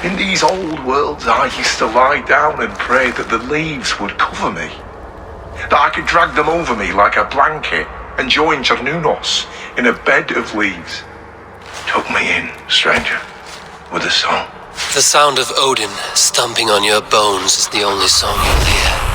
In these old worlds, I used to lie down and pray that the leaves would cover me. That I could drag them over me like a blanket and join Cernunos in a bed of leaves. Tuck me in, stranger, with a song. The sound of Odin stomping on your bones is the only song you'll hear.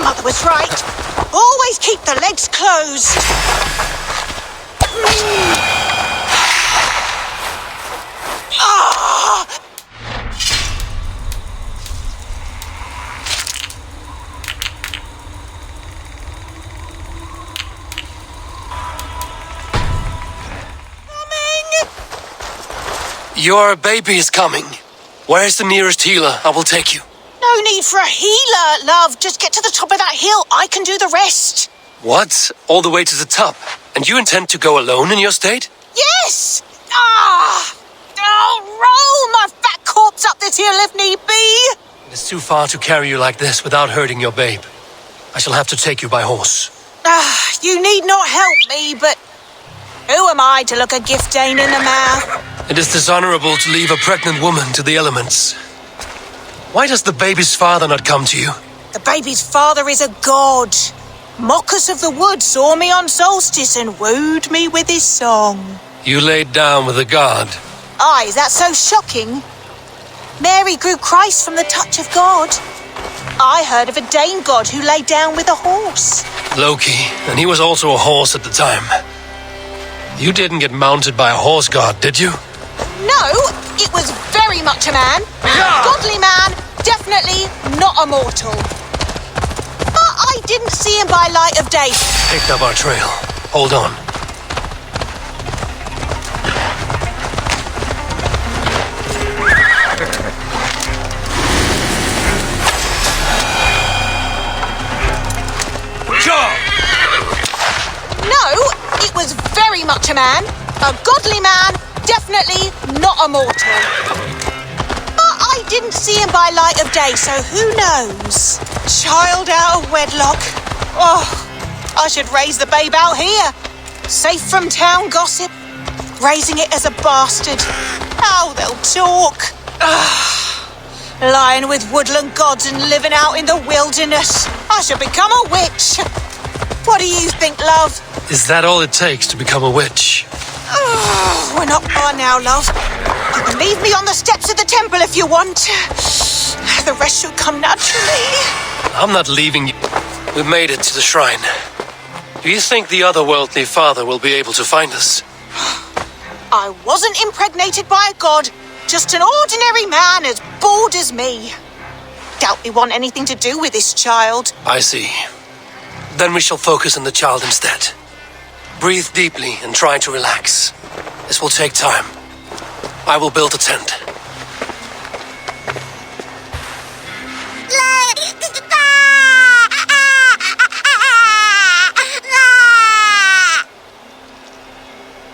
Mother was right. Always keep the legs closed. Ah! Your baby is coming. Where is the nearest healer? I will take you. No need for a healer, love. Just get to the top of that hill. I can do the rest. What? All the way to the top? And you intend to go alone in your state? Yes! Ah! Oh, roll my fat corpse up this hill if need be. It's too far to carry you like this without hurting your babe. I shall have to take you by horse. Ah, you need not help me, but who am I to look a gift Dane in the mouth? It is dishonorable to leave a pregnant woman to the elements. Why does the baby's father not come to you? The baby's father is a god. Mockers of the Wood saw me on solstice and wooed me with his song. You laid down with a god. Aye, is that so shocking? Mary grew Christ from the touch of God. I heard of a Dane god who lay down with a horse. Loki, and he was also a horse at the time. You didn't get mounted by a horse god, did you? No, it was very much a man. Godly man, definitely not a mortal. But I didn't see him by light of day. Picked up our trail. Hold on. No, it was very much a man. A godly man, definitely not a mortal. But I didn't see him by light of day, so who knows? Child out of wedlock. Oh, I should raise the babe out here. Safe from town gossip. Raising it as a bastard. How they'll talk. Lying with woodland gods and living out in the wilderness. I should become a witch. What do you think, love? Is that all it takes to become a witch? Oh, we're not far now, love. You can leave me on the steps of the temple if you want. The rest should come naturally. I'm not leaving you. We made it to the shrine. Do you think the otherworldly father will be able to find us? I wasn't impregnated by a god. Just an ordinary man as bored as me. Doubt we want anything to do with this child. I see. Then we shall focus on the child instead. Breathe deeply and try to relax. This will take time. I will build a tent.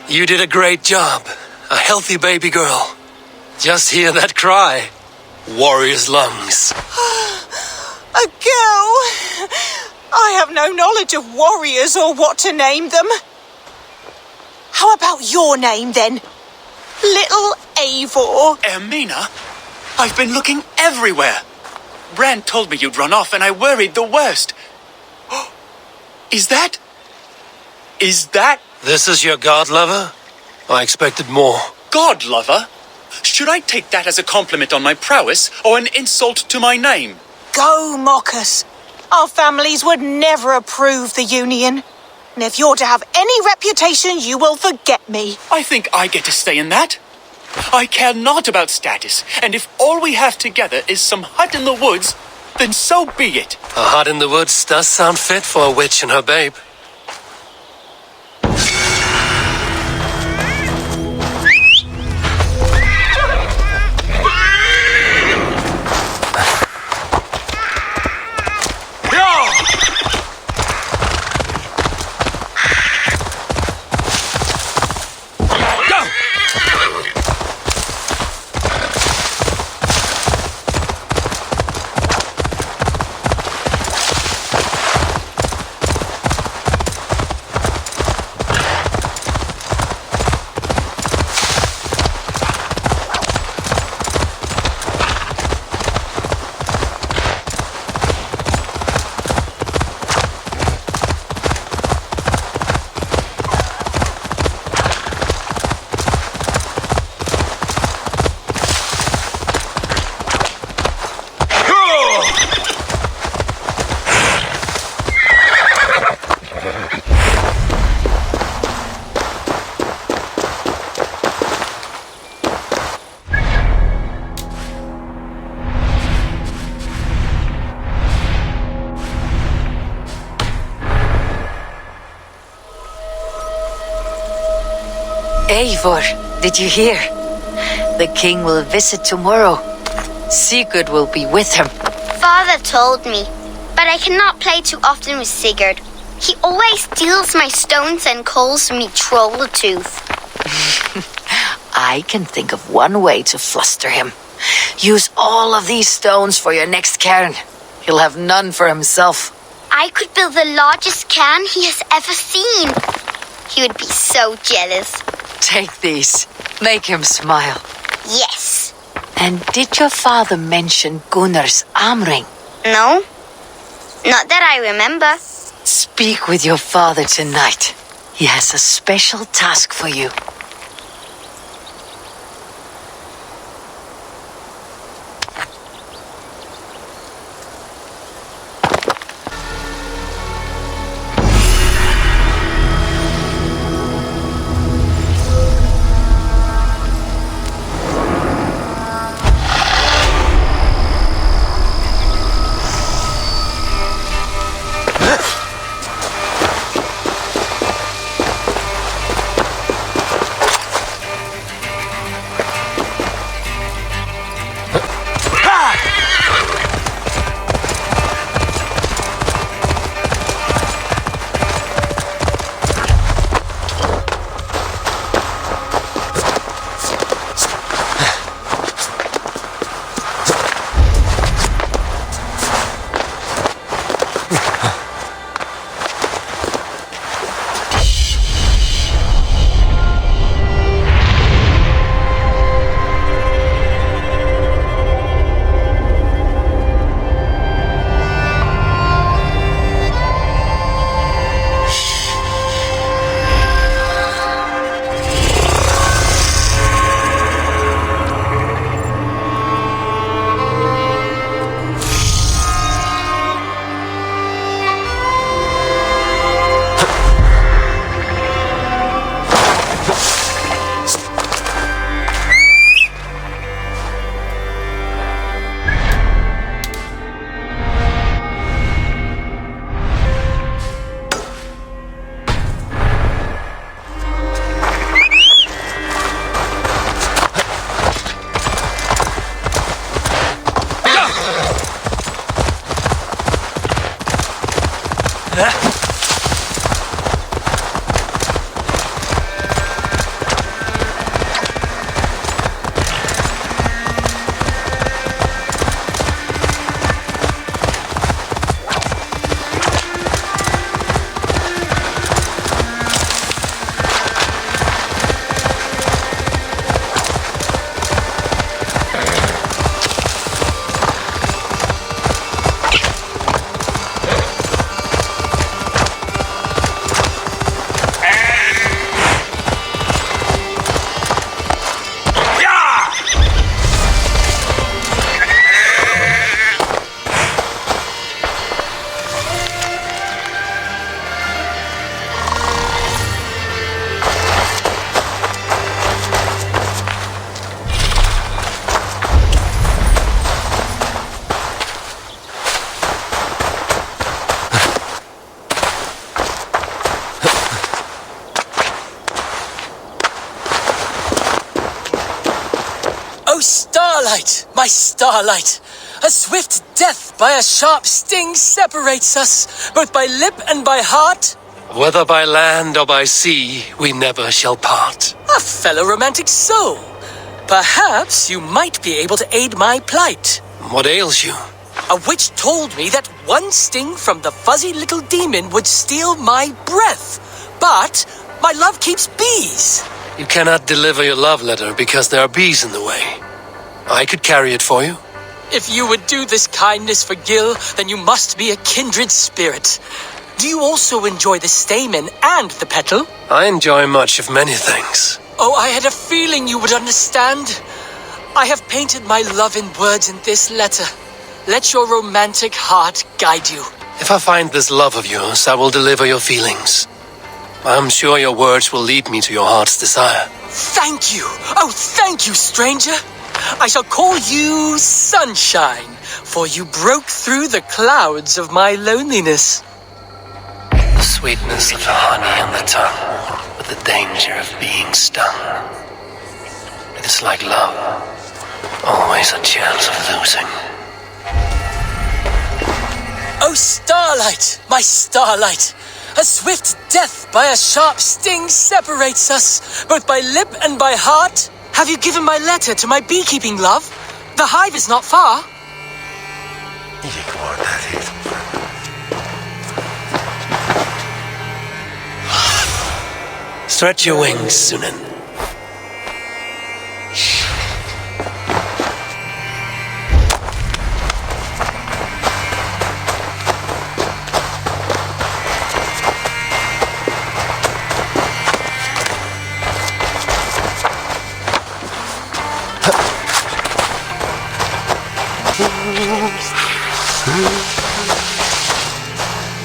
You did a great job. A healthy baby girl. Just hear that cry. Warrior's lungs. A girl? I have no knowledge of warriors or what to name them. How about your name, then? Little Eivor. Ermina? I've been looking everywhere. Brand told me you'd run off and I worried the worst. Is that... This is your god lover? I expected more. God lover? Should I take that as a compliment on my prowess or an insult to my name? Go, Mockers. Our families would never approve the union. And if you're to have any reputation, you will forget me. I think I get to stay in that. I care not about status, and if all we have together is some hut in the woods, then so be it. A hut in the woods does sound fit for a witch and her babe. Eivor, did you hear? The king will visit tomorrow. Sigurd will be with him. Father told me, but I cannot play too often with Sigurd. He always steals my stones and calls me Trolltooth. I can think of one way to fluster him. Use all of these stones for your next cairn. He'll have none for himself. I could build the largest cairn he has ever seen. He would be so jealous. Take these. Make him smile. Yes. And did your father mention Gunnar's arm ring? No? Not that I remember. Speak with your father tonight. He has a special task for you. Starlight, my starlight! A swift death by a sharp sting separates us, both by lip and by heart. Whether by land or by sea, we never shall part. A fellow romantic soul. Perhaps you might be able to aid my plight. What ails you? A witch told me that one sting from the fuzzy little demon would steal my breath. But my love keeps bees. You cannot deliver your love letter because there are bees in the way. I could carry it for you. If you would do this kindness for Gil, then you must be a kindred spirit. Do you also enjoy the stamen and the petal? I enjoy much of many things. Oh, I had a feeling you would understand. I have painted my love in words in this letter. Let your romantic heart guide you. If I find this love of yours, I will deliver your feelings. I'm sure your words will lead me to your heart's desire. Thank you! Oh, thank you, stranger! I shall call you Sunshine, for you broke through the clouds of my loneliness. The sweetness of the honey on the tongue, with the danger of being stung. It is like love, always a chance of losing. Oh, starlight, my starlight! A swift death by a sharp sting separates us, both by lip and by heart. Have you given my letter to my beekeeping love? The hive is not far. Stretch your wings, Sunan.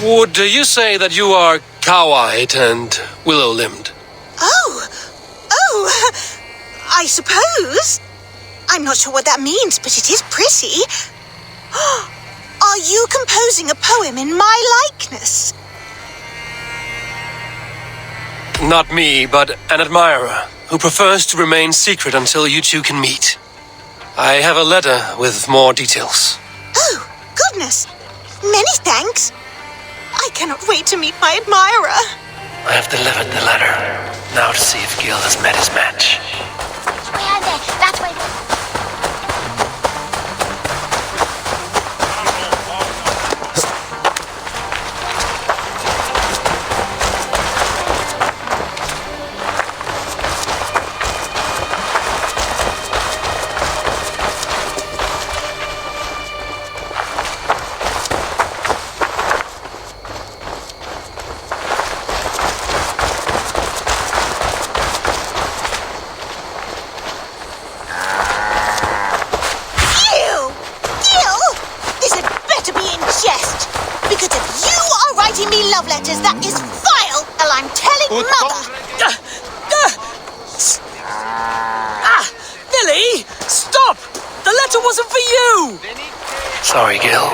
Would you say that you are cow-eyed and willow-limbed? Oh, I suppose. I'm not sure what that means, but it is pretty. Are you composing a poem in my likeness? Not me, but an admirer who prefers to remain secret until you two can meet. I have a letter with more details. Oh, goodness. Many thanks. I cannot wait to meet my admirer. I have delivered the letter. Now to see if Gil has met his match. Way out there. That's way. Love letters, that is vile, and I'm telling Mother. Billy! Stop! The letter wasn't for you! Sorry, Gil.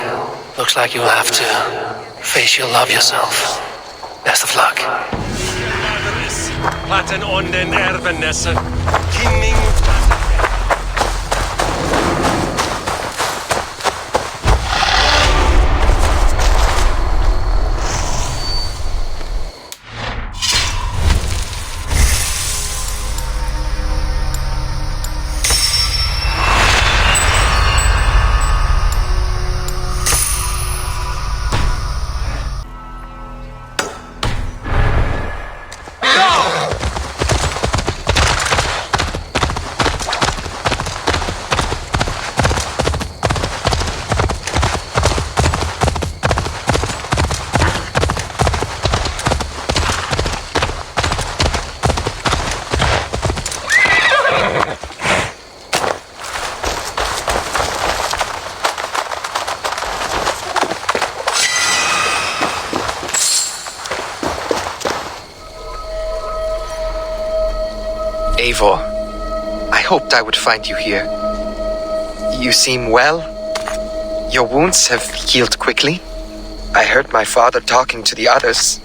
Looks like you'll have to face your love yourself. Best of luck. Platten on den ervenesse. Kinning. Eivor, I hoped I would find you here. You seem well. Your wounds have healed quickly. I heard my father talking to the others.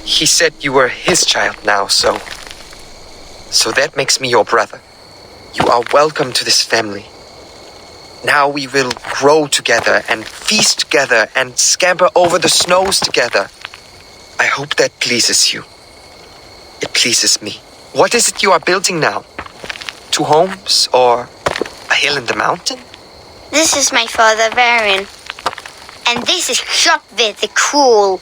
He said you were his child now, so that makes me your brother. You are welcome to this family. Now we will grow together and feast together and scamper over the snows together. I hope that pleases you. It pleases me. What is it you are building now? 2 homes or a hill in the mountain? This is my father, Varin. And this is Shotvid the Cruel.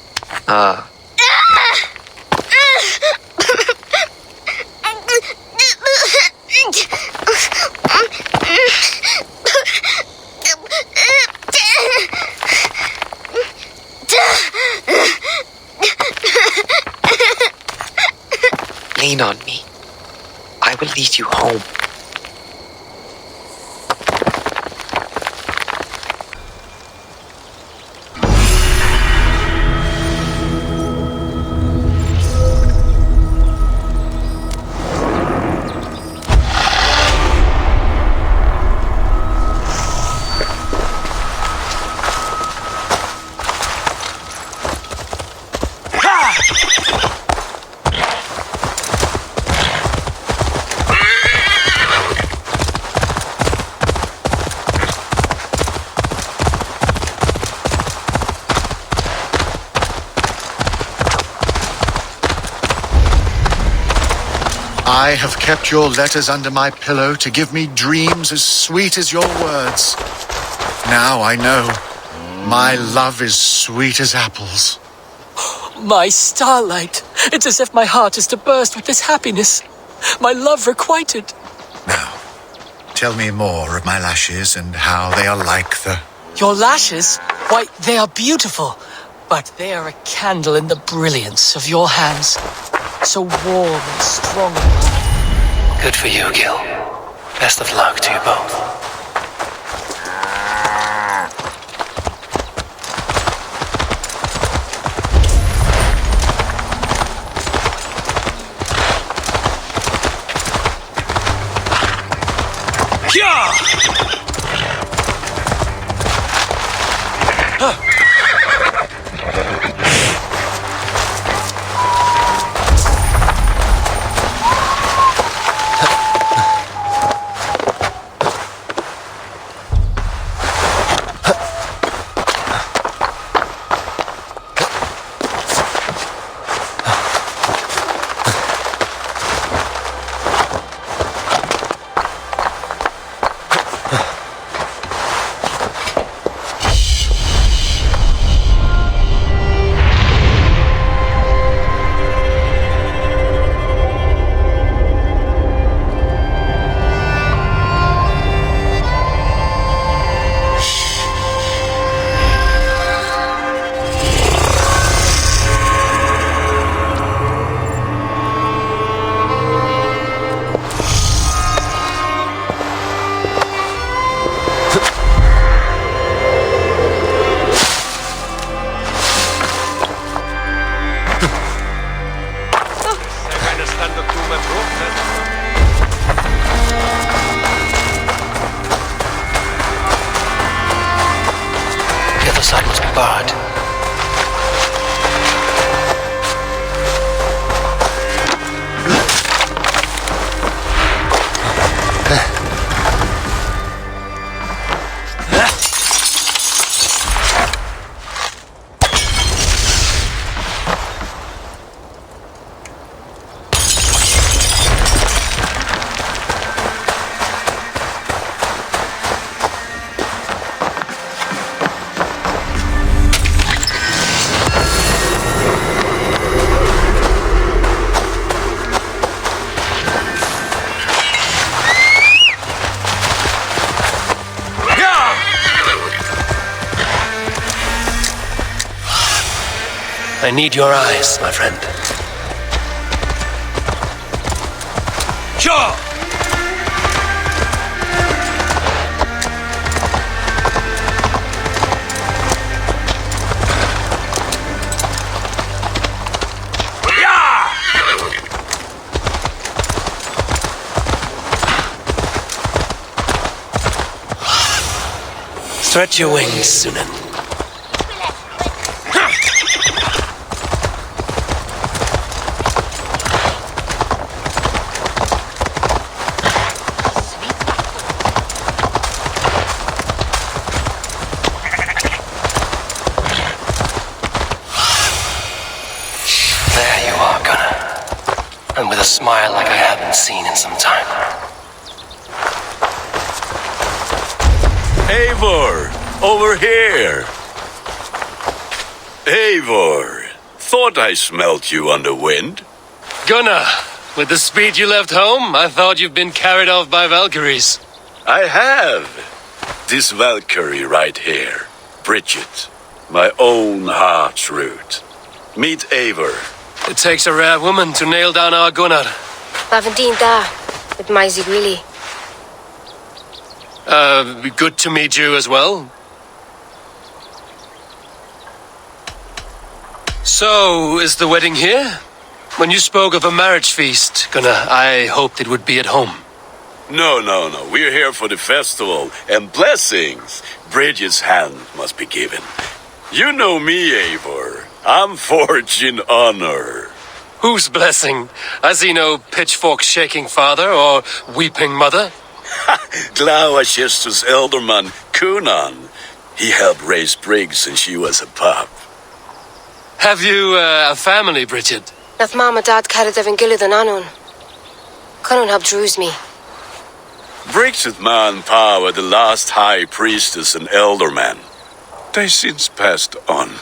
Lean on me. I will lead you home. I have kept your letters under my pillow to give me dreams as sweet as your words. Now I know my love is sweet as apples. My starlight! It's as if my heart is to burst with this happiness. My love requited. Now, tell me more of my lashes and how they are like the... Your lashes? Why, they are beautiful. But they are a candle in the brilliance of your hands. So warm and strong. Good for you, Gil. Best of luck to you both. I need your eyes, my friend. Sure! Stretch your wings, Sunan. There you are, Gunnar. And with a smile like I haven't seen in some time. Eivor, over here. Eivor, thought I smelt you on the wind. Gunnar, with the speed you left home, I thought you'd been carried off by Valkyries. I have. This Valkyrie right here, Bridget, my own heart's root. Meet Eivor. It takes a rare woman to nail down our Gunnar. Bavandine da, with my Zigwili. Good to meet you as well. So, is the wedding here? When you spoke of a marriage feast, Gunnar, I hoped it would be at home. No. We're here for the festival and blessings. Bridget's hand must be given. You know me, Eivor. I'm forged in honor. Whose blessing? I see no pitchfork-shaking father or weeping mother. Glauacestus elderman, Kunan. He helped raise Briggs since she was a pup. Have you a family, Bridget? Nath Mom and Dad carried Evan Gillid and Anun. Cunnan helped druise me. Briggs and Ma and Pa were the last high priestess and elderman. They since passed on.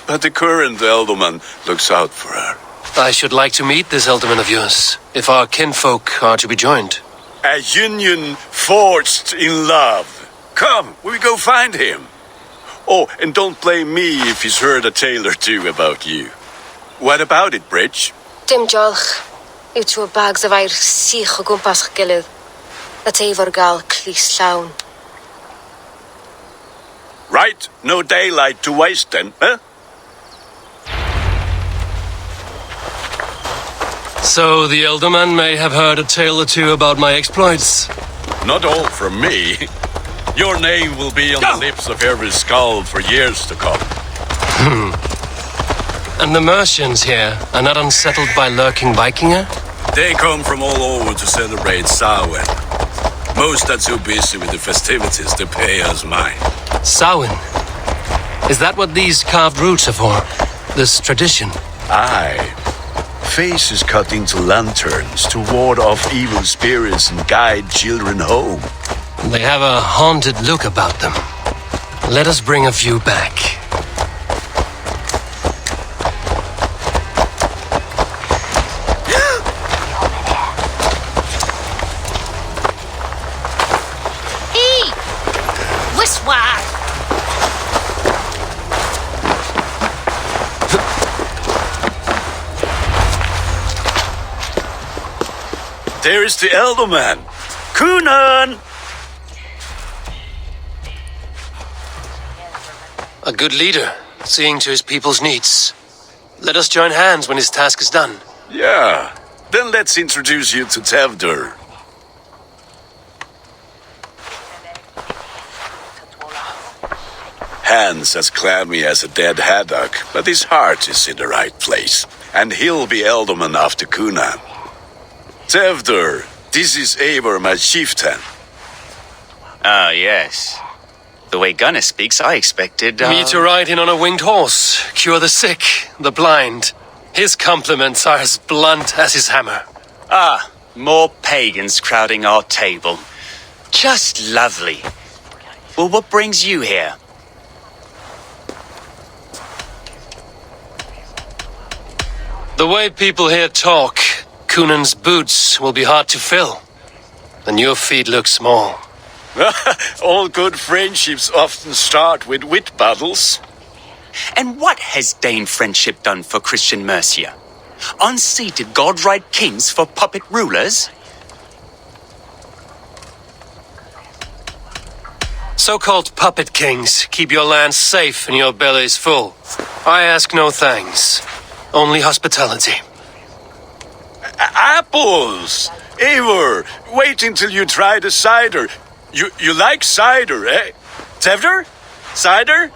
But the current elderman looks out for her. I should like to meet this elderman of yours, if our kinfolk are to be joined. A union forged in love. Come, we go find him. Oh, and don't blame me if he's heard a tale or two about you. What about it, Bridge? Dim jolch. You two bags of air sich o gwmpas gilydd. That Eivor gal clis llawn. Right, no daylight to waste then, huh? So the elderman may have heard a tale or two about my exploits. Not all from me. Your name will be on the lips of every skull for years to come. And the Mercians here are not unsettled by lurking Vikinger? They come from all over to celebrate Samhain. Most are too busy with the festivities to pay us mind. Samhain? Is that what these carved roots are for? This tradition? Aye. Faces cut into lanterns to ward off evil spirits and guide children home. They have a haunted look about them. Let us bring a few back. Hey! Wiswa! There is the elderman. Kunan! A good leader, seeing to his people's needs. Let us join hands when his task is done. Yeah. Then let's introduce you to Tevdur. Hans as clammy as a dead haddock, but his heart is in the right place. And he'll be elderman after Kunan. Tevdur, this is Eivor, my chieftain. Ah, yes. The way Gunnar speaks, I expected, Me to ride in on a winged horse, cure the sick, the blind. His compliments are as blunt as his hammer. Ah, more pagans crowding our table. Just lovely. Well, what brings you here? The way people here talk, Kunan's boots will be hard to fill. And your feet look small. All good friendships often start with wit battles. And what has Dane friendship done for Christian Mercia? Unseated godright kings for puppet rulers? So-called puppet kings keep your lands safe and your bellies full. I ask no thanks, only hospitality. Apples! Eivor, wait until you try the cider. You like cider, eh? Tevder? Cider?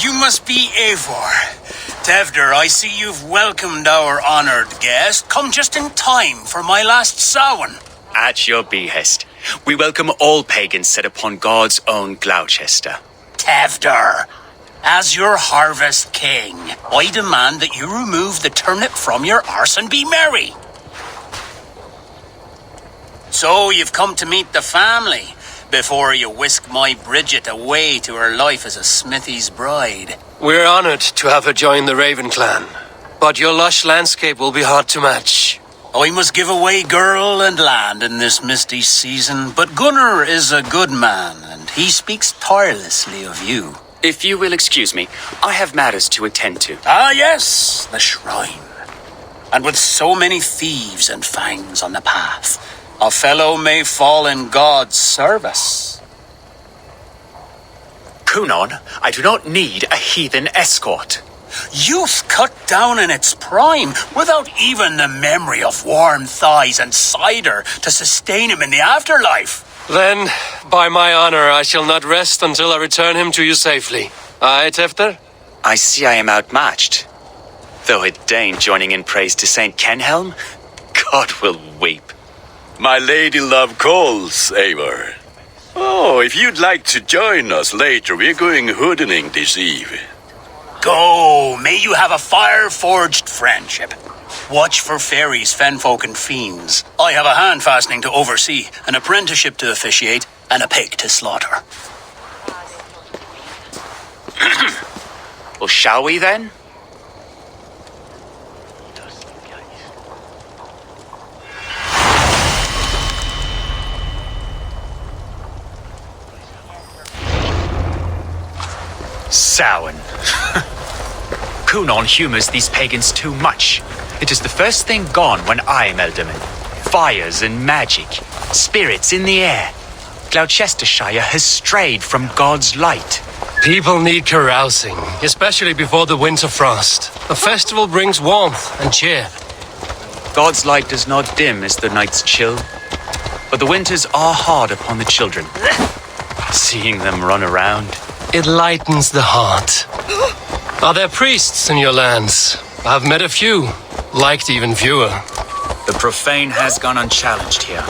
You must be Eivor. Tevder, I see you've welcomed our honored guest. Come just in time for my last Samhain. At your behest. We welcome all pagans set upon God's own Gloucester. Tevder, as your harvest king, I demand that you remove the turnip from your arse and be merry. So you've come to meet the family before you whisk my Bridget away to her life as a smithy's bride. We're honored to have her join the Raven clan, but your lush landscape will be hard to match. I must give away girl and land in this misty season, but Gunnar is a good man, and he speaks tirelessly of you. If you will excuse me, I have matters to attend to. Ah, yes, the shrine. And with so many thieves and fangs on the path, a fellow may fall in God's service. Kunon, I do not need a heathen escort. Youth cut down in its prime, without even the memory of warm thighs and cider to sustain him in the afterlife. Then, by my honor, I shall not rest until I return him to you safely. Aye, Tefter? I see I am outmatched. Though a Dane joining in praise to Saint Kenhelm, God will weep. My lady love calls, Eivor. Oh, if you'd like to join us later, we're going hoodening this eve. Go, may you have a fire-forged friendship. Watch for fairies, fenfolk, and fiends. I have a hand fastening to oversee, an apprenticeship to officiate, and a pig to slaughter. Well, shall we then? Samhain. Kunon humors these pagans too much. It is the first thing gone when I am Elderman. Fires and magic, spirits in the air. Gloucestershire has strayed from God's light. People need carousing, especially before the winter frost. A festival brings warmth and cheer. God's light does not dim as the nights chill, but the winters are hard upon the children. Seeing them run around, it lightens the heart. Are there priests in your lands? I've met a few, liked even fewer. The profane has gone unchallenged here.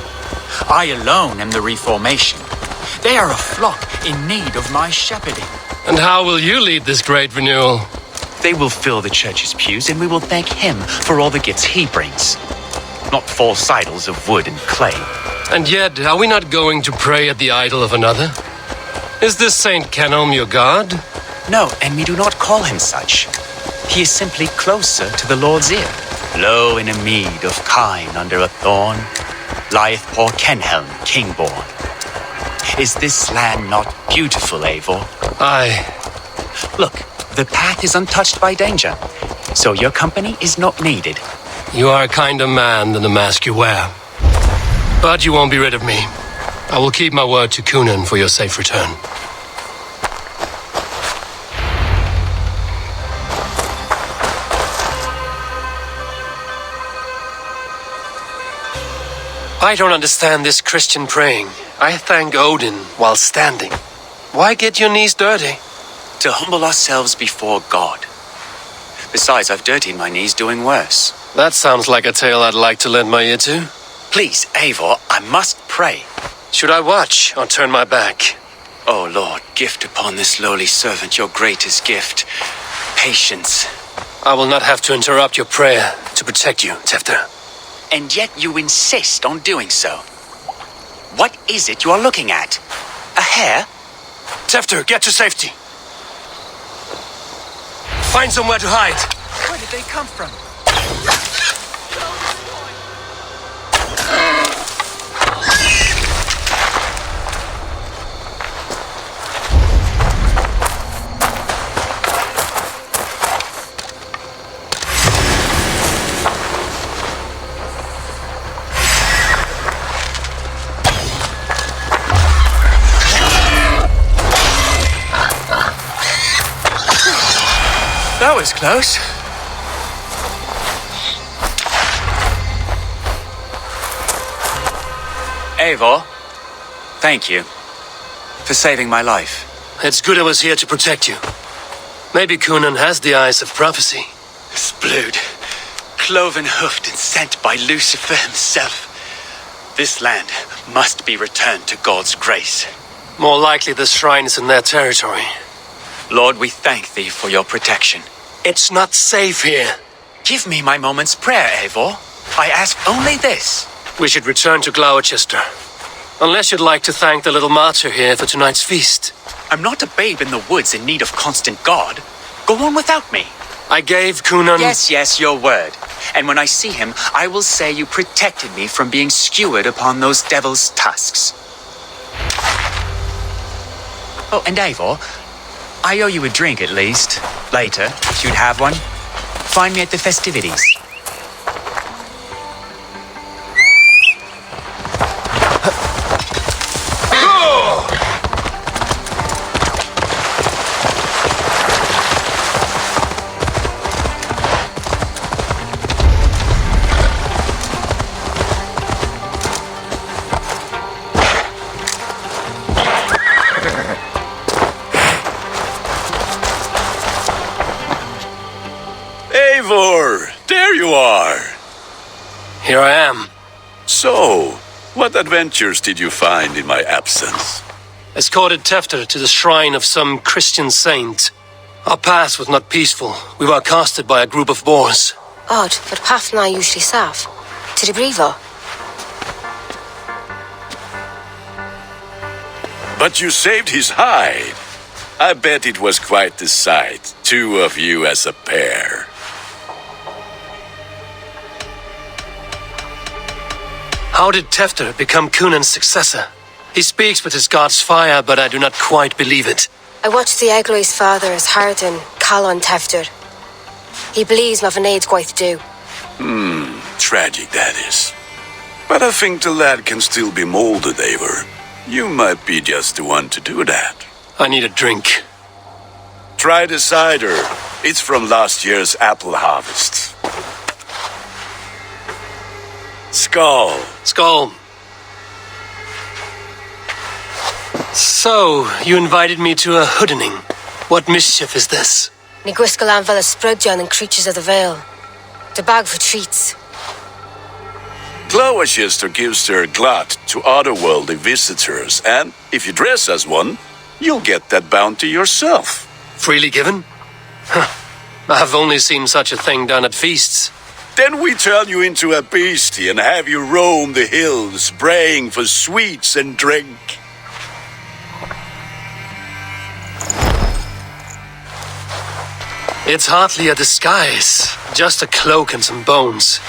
I alone am the reformation. They are a flock in need of my shepherding. And how will you lead this great renewal? They will fill the church's pews, and we will thank him for all the gifts he brings. Not false idols of wood and clay. And yet, are we not going to pray at the idol of another? Is this Saint Kenhelm your god? No, and we do not call him such. He is simply closer to the Lord's ear. Low in a mead of kine under a thorn lieth poor Kenhelm, king-born. Is this land not beautiful, Eivor? Aye. Look, the path is untouched by danger, so your company is not needed. You are a kinder man than the mask you wear. But you won't be rid of me. I will keep my word to Kunon for your safe return. I don't understand this Christian praying. I thank Odin while standing. Why get your knees dirty? To humble ourselves before God. Besides, I've dirtied my knees doing worse. That sounds like a tale I'd like to lend my ear to. Please, Eivor, I must pray. Should I watch or turn my back? Oh, Lord, gift upon this lowly servant your greatest gift. Patience. I will not have to interrupt your prayer to protect you, Tefter. And yet you insist on doing so. What is it you are looking at? A hare? Tefter, get to safety. Find somewhere to hide. Where did they come from? That was close. Eivor, thank you for saving my life. It's good I was here to protect you. Maybe Conan has the eyes of prophecy. This blood, cloven-hoofed and sent by Lucifer himself. This land must be returned to God's grace. More likely the shrine is in their territory. Lord, we thank thee for your protection. It's not safe here. Give me my moment's prayer, Eivor. I ask only this. We should return to Gloucester. Unless you'd like to thank the little martyr here for tonight's feast. I'm not a babe in the woods in need of constant guard. Go on without me. I gave Conan... Yes, your word. And when I see him, I will say you protected me from being skewered upon those devil's tusks. Oh, and Eivor, I owe you a drink at least. Later, if you'd have one. Find me at the festivities. Eivor, there you are. Here I am. So, what adventures did you find in my absence? Escorted Tefter to the shrine of some Christian saint. Our path was not peaceful. We were accosted by a group of boars. Odd, but path na usually safe. To the Brevo. But you saved his hide. I bet it was quite the sight, two of you as a pair. How did Tefter become Cunan's successor? He speaks with his god's fire, but I do not quite believe it. I watched the Egloi's father as Harden call on Tefter. He believes Mavanade quite do. Tragic that is. But I think the lad can still be molded, Eivor. You might be just the one to do that. I need a drink. Try the cider. It's from last year's apple harvest. Skull. Skull. So, you invited me to a hoodening. What mischief is this? Ni Gwisgalan Vela Sprudjan and Creatures of the Vale. The bag for treats. Gloucester gives their glut to otherworldly visitors, and if you dress as one, you'll get that bounty yourself. Freely given? Huh. I've only seen such a thing done at feasts. Then we turn you into a beastie and have you roam the hills, braying for sweets and drink. It's hardly a disguise, just a cloak and some bones.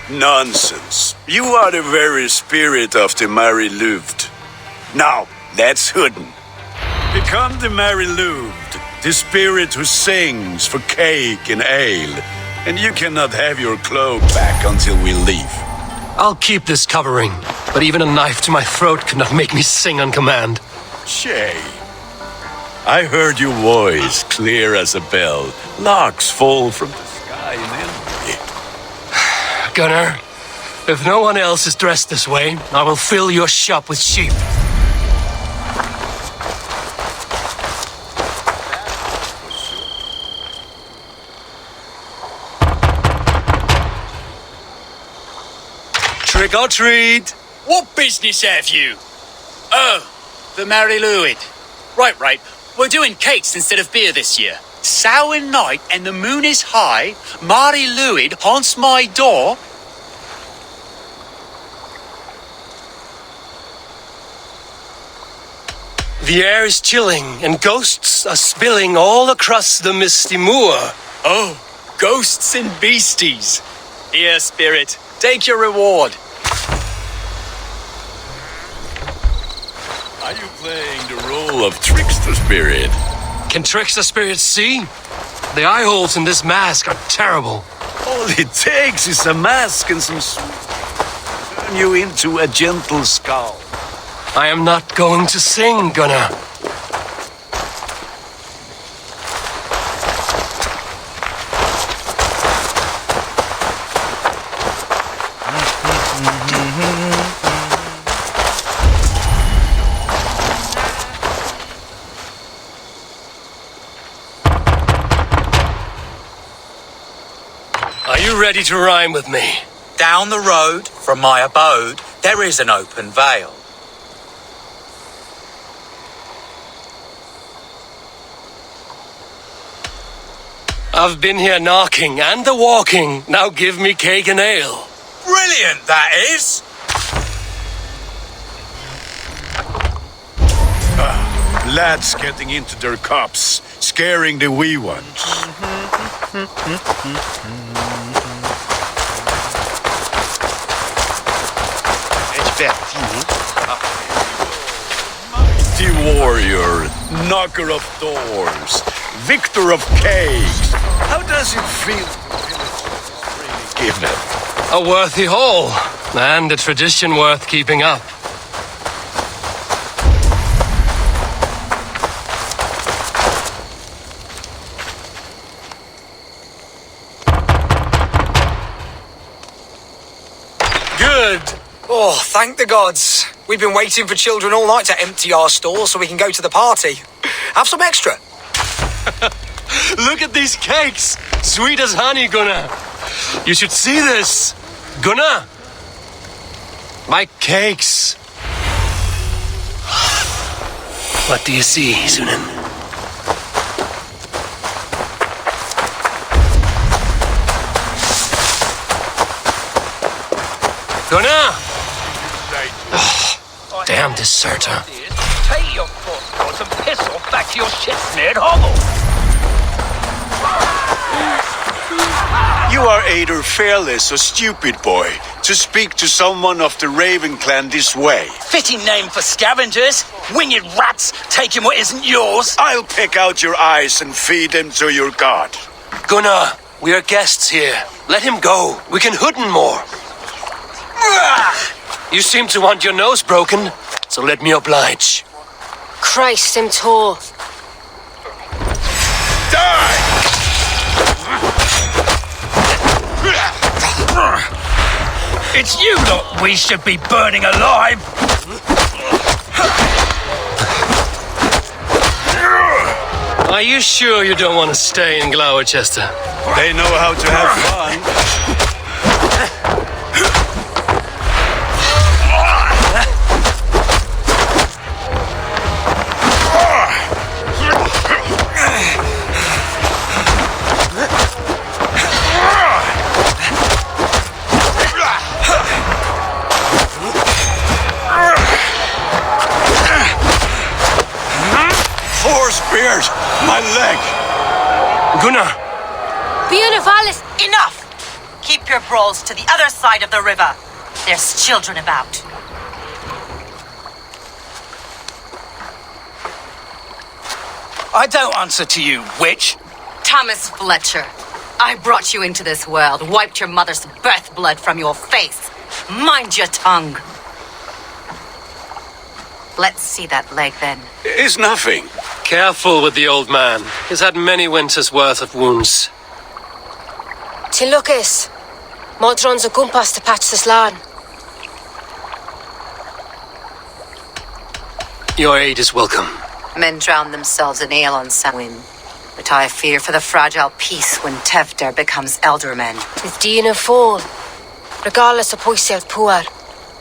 Nonsense. You are the very spirit of the Mary Louved. Now, that's Hooden. Become the Mary Louved, the spirit who sings for cake and ale, and you cannot have your cloak back until we leave. I'll keep this covering, but even a knife to my throat could not make me sing on command. Shay. I heard your voice clear as a bell. Larks fall from the sky in envy. Gunnar, if no one else is dressed this way, I will fill your shop with sheep. Trick or treat! What business have you? Oh, the Mary Louid. Right. We're doing cakes instead of beer this year. Sour night and the moon is high. Mary Louid haunts my door. The air is chilling, and ghosts are spilling all across the misty moor. Oh, ghosts and beasties. Here, spirit, take your reward. Are you playing the role of trickster spirit? Can trickster spirits see? The eye holes in this mask are terrible. All it takes is a mask and some sweet to turn you into a gentle skull. I am not going to sing, Gunnar. Are you ready to rhyme with me? Down the road from my abode, there is an open vale. I've been here knocking and the walking. Now give me cake and ale. Brilliant, that is! Lads getting into their cups, scaring the wee ones. Mighty warrior, knocker of doors, victor of cakes. How does it feel to village really given? A worthy haul, and a tradition worth keeping up. Good. Oh, thank the gods. We've been waiting for children all night to empty our stores so we can go to the party. Have some extra. Look at these cakes! Sweet as honey, Gunnar. You should see this. Gunnar! My cakes. What do you see, Sunan? Gunnar! Oh, damn deserter. Take your foot and piss off back to your shit-smeared hovel. You are either fearless or stupid, boy, to speak to someone of the Raven clan this way. Fitting name for scavengers. Winged rats taking what isn't yours. I'll pick out your eyes and feed them to your god. Gunnar, we are guests here. Let him go. We can hood him more. You seem to want your nose broken, so let me oblige. Christ him tall. Die! It's you lot we should be burning alive. Are you sure you don't want to stay in Gloucester? They know how to have fun. Spears! My leg! Gunnar! Beautiful! Enough! Keep your brawls to the other side of the river. There's children about. I don't answer to you, witch. Thomas Fletcher, I brought you into this world, wiped your mother's birth blood from your face. Mind your tongue. Let's see that leg then. It's nothing. Careful with the old man. He's had many winters' worth of wounds. Tilukis. Modron's a gumpas to patch this land. Your aid is welcome. Men drown themselves in ale on SAMHAIN, but I fear for the fragile peace when Tevder becomes eldermen. With Dean and fall, regardless of poisel poor.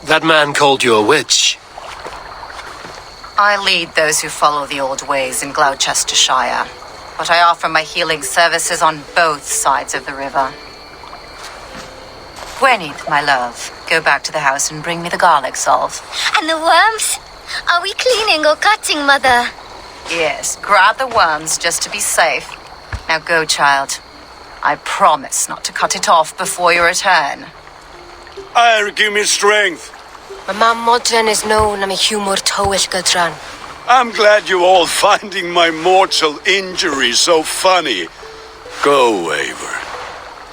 That man called you a witch. I lead those who follow the old ways in Gloucestershire, but I offer my healing services on both sides of the river. Gwyneth, my love, go back to the house and bring me the garlic salve. And the worms? Are we cleaning or cutting, Mother? Yes, grab the worms just to be safe. Now go, child. I promise not to cut it off before you return. Give me strength. My mam Modron is known am a humor towish gadran. I'm glad you're all finding my mortal injury so funny. Go, Eivor.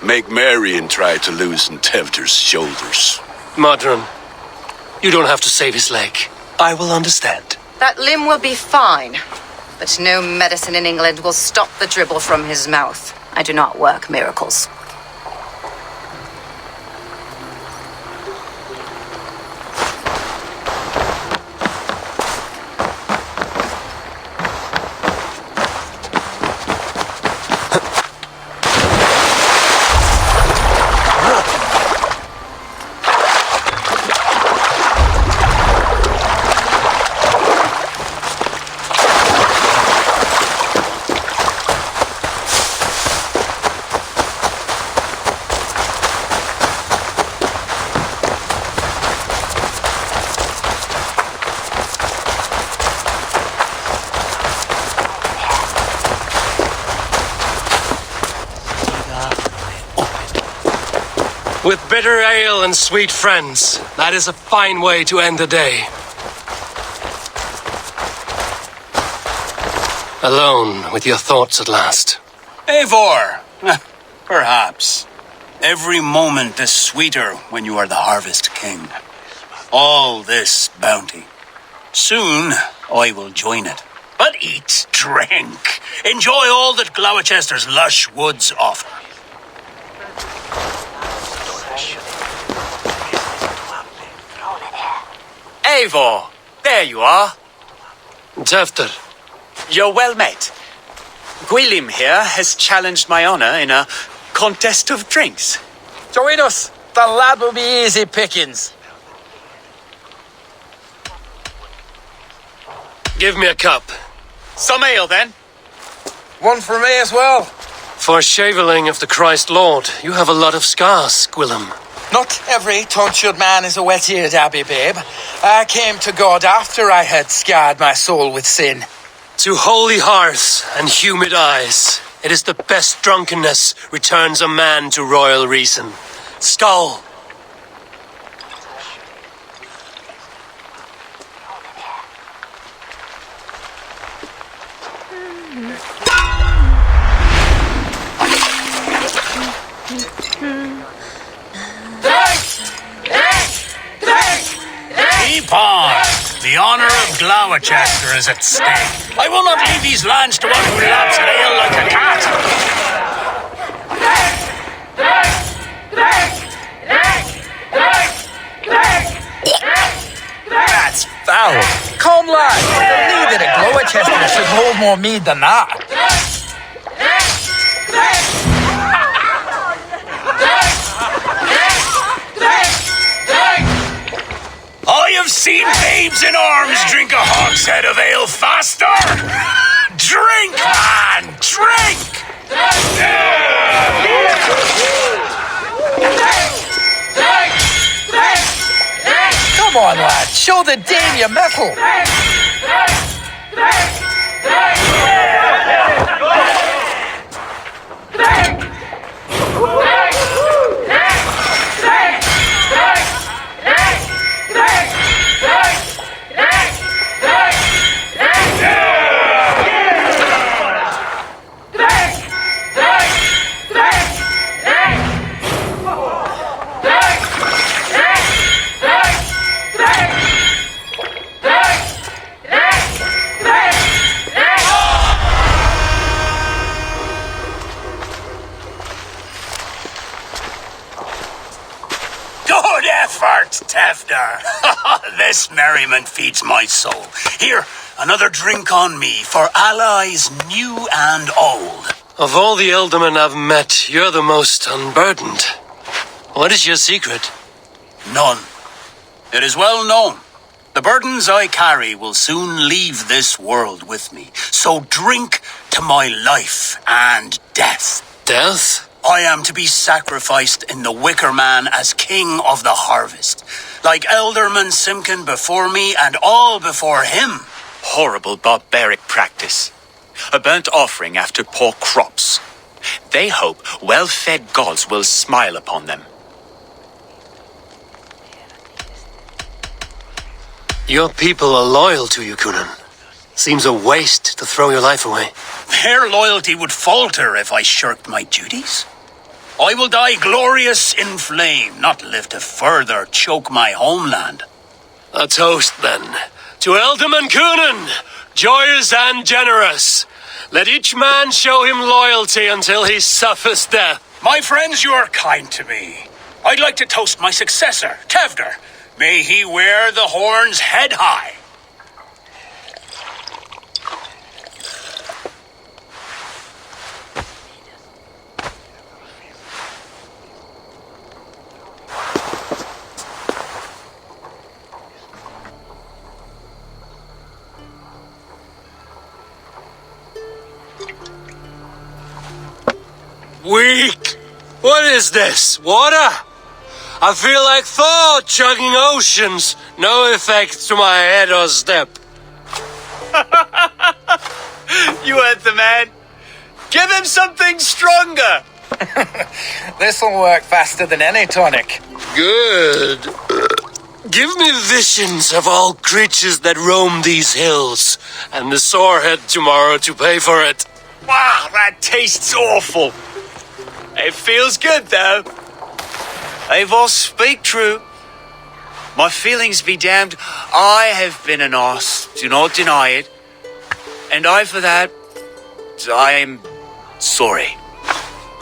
Make merry and try to loosen Tevder's shoulders. Modron, you don't have to save his leg. I will understand. That limb will be fine, but no medicine in England will stop the dribble from his mouth. I do not work miracles. With bitter ale and sweet friends, that is a fine way to end the day. Alone with your thoughts at last. Eivor! Perhaps. Every moment is sweeter when you are the Harvest King. All this bounty. Soon, I will join it. But eat, drink, enjoy all that Gloucester's lush woods offer. Eivor, there you are. Tefter. You're well met. Gwilym here has challenged my honor in a contest of drinks. Join us. The lad will be easy pickings. Give me a cup. Some ale, then. One for me as well. For shaveling of the Christ Lord, you have a lot of scars, Gwilym. Not every tonsured man is a wet-eared abbey, babe. I came to God after I had scarred my soul with sin. To holy hearths and humid eyes, it is the best drunkenness returns a man to royal reason. Skull! Keep on! The honor of Gloucester is at stake. I will not leave these lands to one who laps ale like a cat. That's foul. Come, lad. The leader at Gloucester should hold more mead than that. I have seen babes in arms drink a hogshead of ale faster. Drink, man, drink! Come on, lad. Show the Dane your mettle. Good effort, Tefter. This merriment feeds my soul. Here, another drink on me for allies new and old. Of all the ealdormen I've met, you're the most unburdened. What is your secret? None. It is well known. The burdens I carry will soon leave this world with me. So drink to my life and death. Death? I am to be sacrificed in the Wicker Man as king of the harvest. Like Elderman Simkin before me and all before him. Horrible barbaric practice. A burnt offering after poor crops. They hope well-fed gods will smile upon them. Your people are loyal to you, Coonan. Seems a waste to throw your life away. Their loyalty would falter if I shirked my duties. I will die glorious in flame, not live to further choke my homeland. A toast, then, to Ealdorman Coonan, joyous and generous. Let each man show him loyalty until he suffers death. My friends, you are kind to me. I'd like to toast my successor, Tefter. May he wear the horns head high. Weak! What is this? Water? I feel like Thor chugging oceans. No effect to my head or step. You heard the man. Give him something stronger. This'll work faster than any tonic. Good. Give me visions of all creatures that roam these hills, and the sorehead tomorrow to pay for it. Wow, that tastes awful. It feels good, though. Eivor, speak true. My feelings be damned. I have been an arse, do not deny it. And I, for that, I am sorry.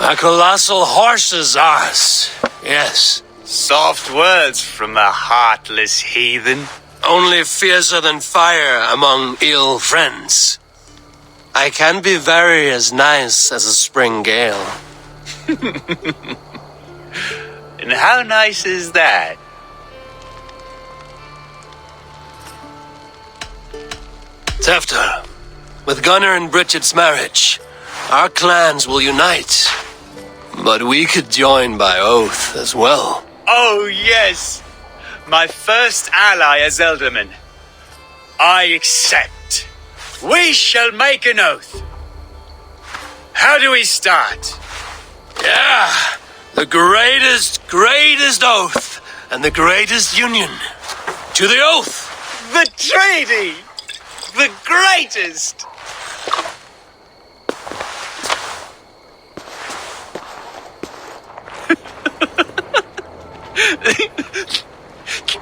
A colossal horse's arse, yes. Soft words from a heartless heathen. Only fiercer than fire among ill friends. I can be very as nice as a spring gale. And how nice is that? Tefter, with Gunnar and Bridget's marriage, our clans will unite. But we could join by oath as well. Oh, yes. My first ally as Elderman. I accept. We shall make an oath. How do we start? Yeah, the greatest oath and the greatest union. To the oath! The treaty! The greatest!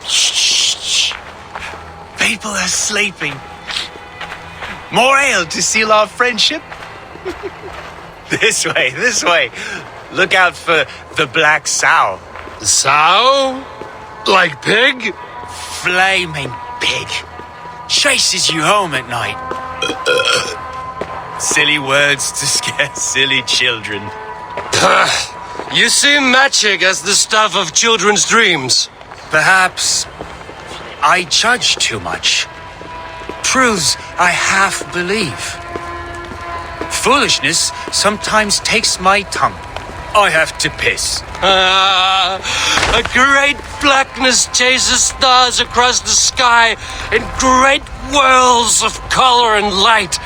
Shh. People are sleeping. More ale to seal our friendship? This way. Look out for the black sow. Sow? Like pig? Flaming pig. Chases you home at night. Silly words to scare silly children. You see magic as the stuff of children's dreams. Perhaps I judge too much. Truths I half believe. Foolishness sometimes takes my tongue. I have to piss. A great blackness chases stars across the sky in great whirls of color and light.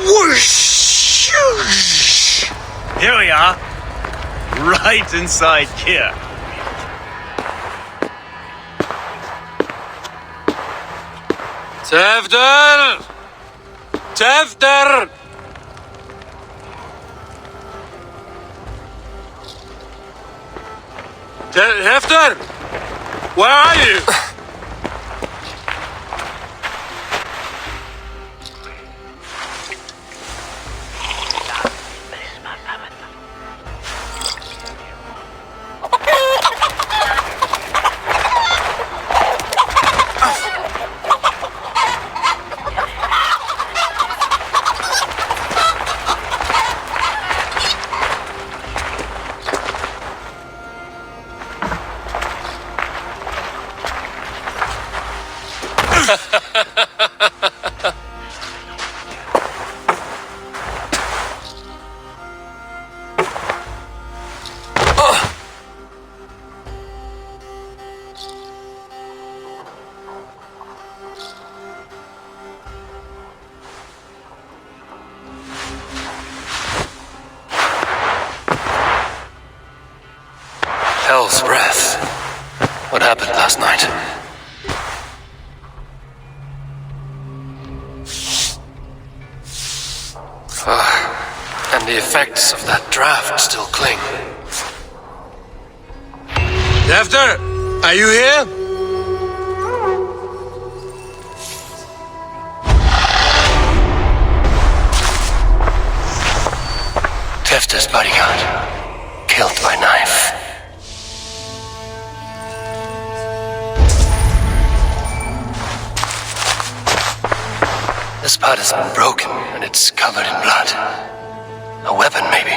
Whoosh! Here we are. Right inside here. Tefter! Tefter! Tefter! Where are you? Hell's breath. What happened last night? And the effects of that draft still cling. Tefter, are you here? Tefter's bodyguard, killed by knife. This part has been broken and it's covered in blood. A weapon, maybe.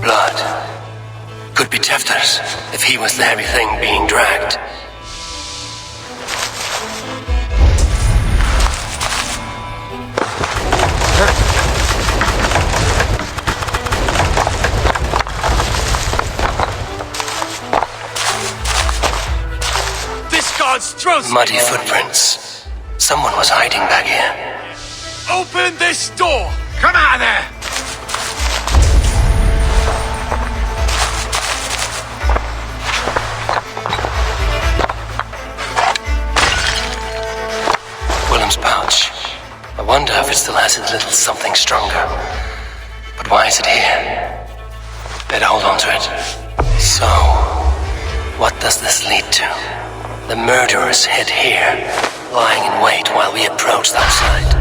Blood. Could be Tefter's, if he was the heavy thing being dragged. This god's throat. Muddy footprints. Someone was hiding back here. Open this door! Come out of there! Willem's pouch. I wonder if it still has a little something stronger. But why is it here? Better hold on to it. So, what does this lead to? The murderers hid here, lying in wait while we approached outside.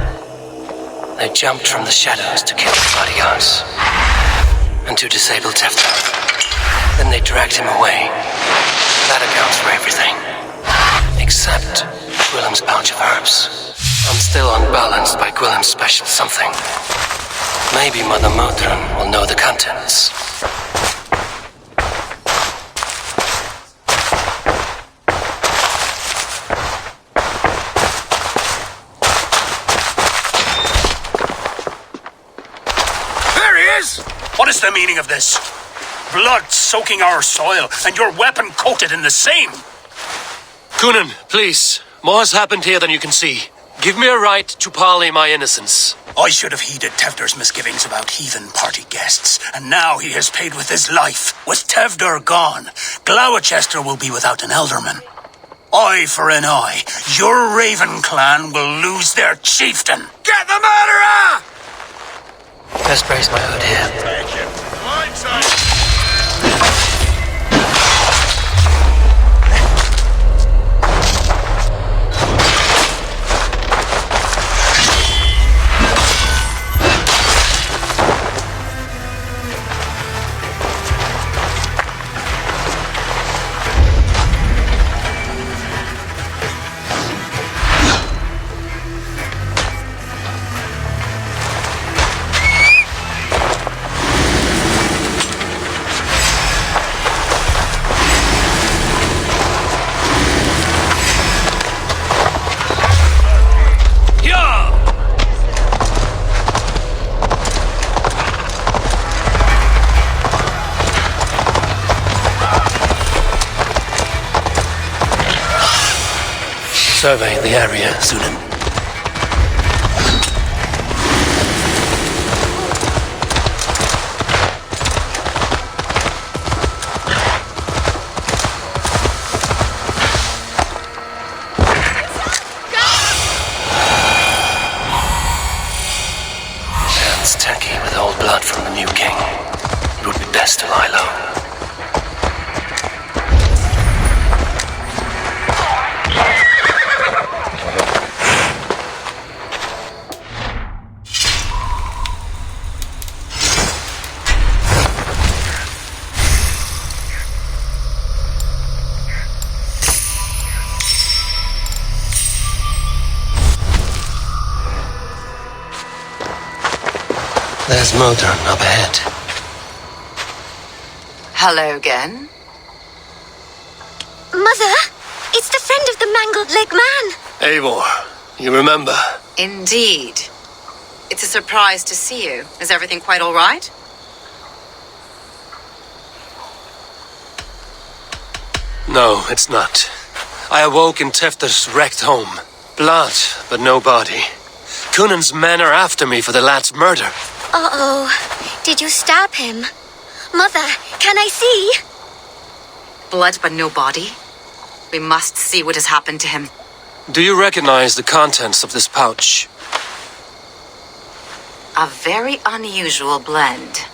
They jumped from the shadows to kill the bodyguards and to disable Tefter. Then they dragged him away. That accounts for everything. Except Willem's pouch of herbs. I'm still unbalanced by Willem's special something. Maybe Mother Modron will know the contents. What is the meaning of this? Blood soaking our soil, and your weapon coated in the same. Kunin, please. More has happened here than you can see. Give me a right to parley my innocence. I should have heeded Tevder's misgivings about heathen party guests, and now he has paid with his life. With Tevder gone, Gloucester will be without an elderman. Eye for an eye. Your Raven clan will lose their chieftain. Get the murderer! Best raise my hood here. Take him. Survey the area, Sudan. Hands tacky with old blood from the new king. It would be best to lie low. There's Modron up ahead. Hello again. Mother, it's the friend of the mangled leg man. Eivor, you remember? Indeed. It's a surprise to see you. Is everything quite all right? No, it's not. I awoke in Tefter's wrecked home. Blood, but no body. Kunin's men are after me for the lad's murder. Uh-oh. Did you stab him? Mother, can I see? Blood but no body? We must see what has happened to him. Do you recognize the contents of this pouch? A very unusual blend.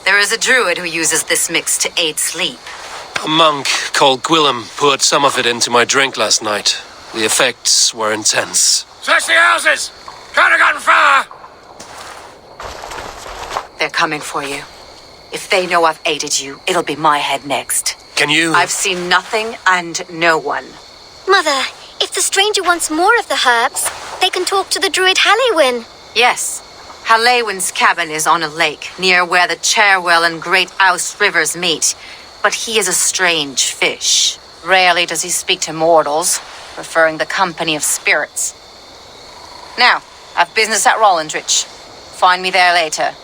There is a druid who uses this mix to aid sleep. A monk called Gwillem poured some of it into my drink last night. The effects were intense. Search the houses! Can't have gotten far! They're coming for you. If they know I've aided you, it'll be my head next. Can you... I've seen nothing and no one. Mother, if the stranger wants more of the herbs, they can talk to the druid Halewyn. Yes. Halewyn's cabin is on a lake, near where the Cherwell and Great Ouse rivers meet. But he is a strange fish. Rarely does he speak to mortals, preferring the company of spirits. Now, I've business at Rollindrich. Find me there later.